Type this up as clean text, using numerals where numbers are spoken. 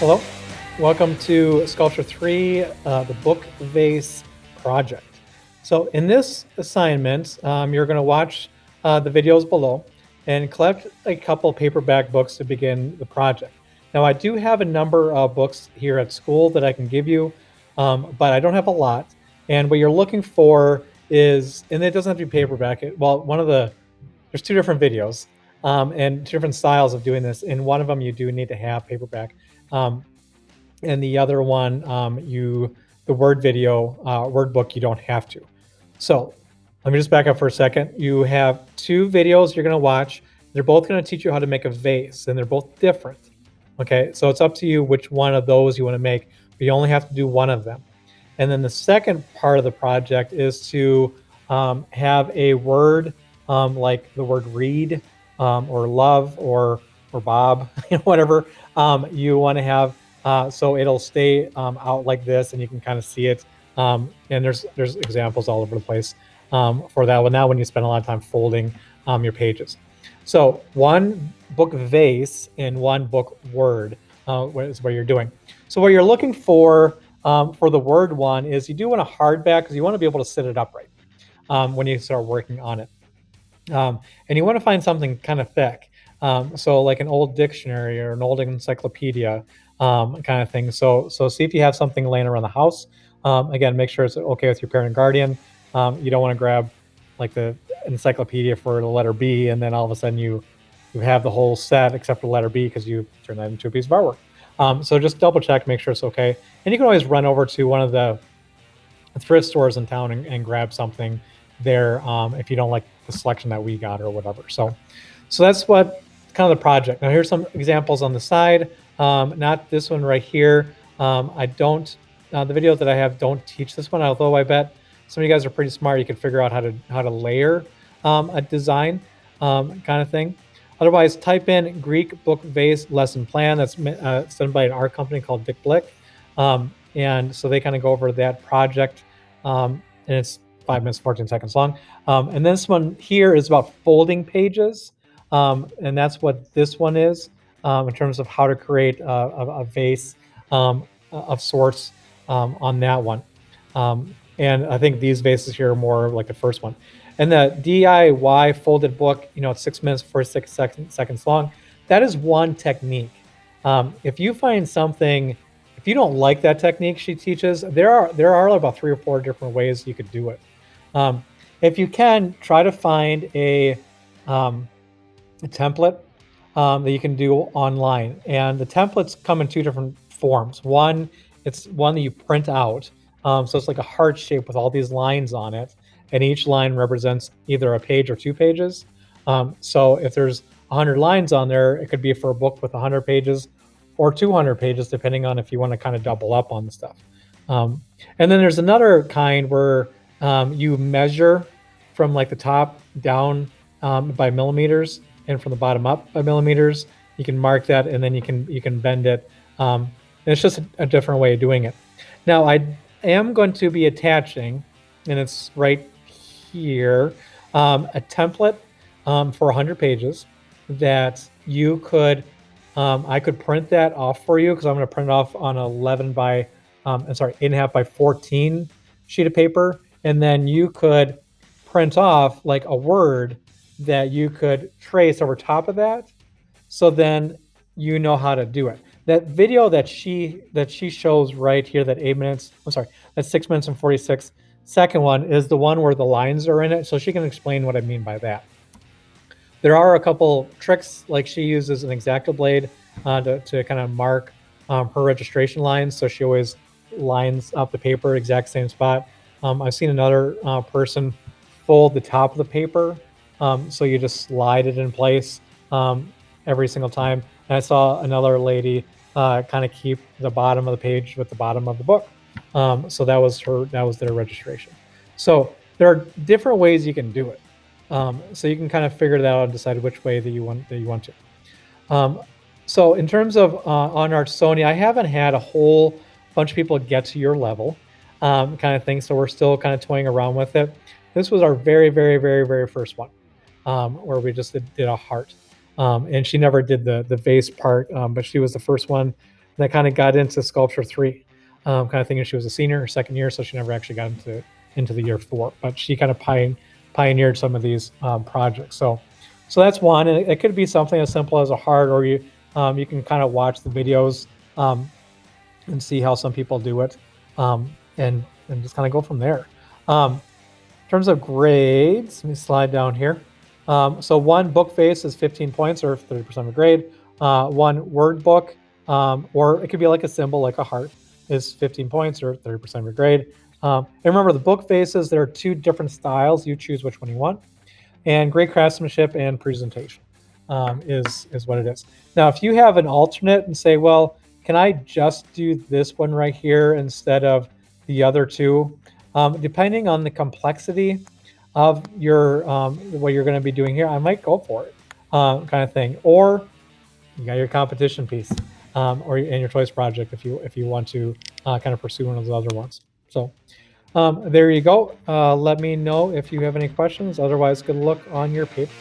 Hello, welcome to Sculpture 3, the Book Vase project. So in this assignment, you're going to watch the videos below and collect a couple paperback books to begin the project. Now, I do have a number of books here at school that I can give you, but I don't have a lot. And what you're looking for is, and it doesn't have to be paperback. There's two different videos and two different styles of doing this. In one of them, you do need to have paperback. Um, and the other one, the word book, you don't have to. So let me just back up for a second. You have two videos you're going to watch. They're both going to teach you how to make a vase, and they're both different. Okay, so it's up to you which one of those you want to make, but you only have to do one of them. And then the second part of the project is to have a word like the word read or love or Bob, whatever you want to have. So it'll stay out like this, and you can kind of see it. And there's examples all over the place for that one. Now, when you spend a lot of time folding your pages, so one book vase and one book word is what you're doing. So what you're looking for the word one is you do want a hardback because you want to be able to sit it upright when you start working on it. And you want to find something kind of thick. So like an old dictionary or an old encyclopedia kind of thing. So see if you have something laying around the house. Again, make sure it's okay with your parent and guardian. You don't want to grab like the encyclopedia for the letter B, and then all of a sudden you have the whole set except for the letter B because you turned that into a piece of artwork. So just double check, make sure it's okay. And you can always run over to one of the thrift stores in town and grab something there if you don't like the selection that we got or whatever. So that's what kind of the project. Now here's some examples on the side. Not this one right here. I don't. The videos that I have don't teach this one. Although I bet some of you guys are pretty smart. You can figure out how to layer a design kind of thing. Otherwise, type in Greek book vase lesson plan. That's done by an art company called Dick Blick. And so they kind of go over that project. And it's 5 minutes, 14 seconds long. And this one here is about folding pages. And that's what this one is in terms of how to create a vase of sorts on that one. And I think these vases here are more like the first one. And the DIY folded book, it's 6 minutes, 46 seconds long. That is one technique. If you find something, if you don't like that technique she teaches, there are about 3 or 4 different ways you could do it. If you can, try to find a template that you can do online. And the templates come in 2 different forms. One, it's one that you print out. So it's like a heart shape with all these lines on it. And each line represents either a page or 2 pages. So if there's 100 lines on there, it could be for a book with 100 pages or 200 pages, depending on if you want to kind of double up on the stuff. And then there's another kind where you measure from like the top down by millimeters and from the bottom up by millimeters. You can mark that, and then you can bend it. And it's just a different way of doing it. Now I am going to be attaching, and it's right here, a template for 100 pages that you could, I could print that off for you because I'm going to print it off on 8.5 by 14 sheet of paper. And then you could print off like a word that you could trace over top of that. So then you know how to do it. That video that she shows right here, that 8 minutes, that's 6 minutes and 46 second one is the one where the lines are in it. So she can explain what I mean by that. There are a couple tricks, like she uses an X-Acto blade to kind of mark her registration lines. So she always lines up the paper exact same spot. I've seen another person fold the top of the paper. So you just slide it in place every single time. And I saw another lady kind of keep the bottom of the page with the bottom of the book. So that was their registration. So there are different ways you can do it. So you can kind of figure that out and decide which way that you want to. So in terms of on our Sony, I haven't had a whole bunch of people get to your level kind of thing. So we're still kind of toying around with it. This was our very, very, very, very first one where we just did a heart. And she never did the vase part, but she was the first one that kind of got into Sculpture 3, kind of thinking she was a senior or second year, so she never actually got into the year 4. But she kind of pioneered some of these projects. So that's one, and it could be something as simple as a heart, or you can kind of watch the videos and see how some people do it, and just kind of go from there. In terms of grades, let me slide down here. So one book face is 15 points or 30% of a grade. One word book, or it could be like a symbol, like a heart, is 15 points or 30% of your grade. And remember, the book faces, there are 2 different styles. You choose which one you want. And great craftsmanship and presentation is what it is. Now, if you have an alternate and say, well, can I just do this one right here instead of the other 2? Depending on the complexity of your what you're going to be doing here, I might go for it, kind of thing. Or you got your competition piece, and your choice project if you want to kind of pursue one of those other ones. So there you go. Let me know if you have any questions. Otherwise, good luck on your paper.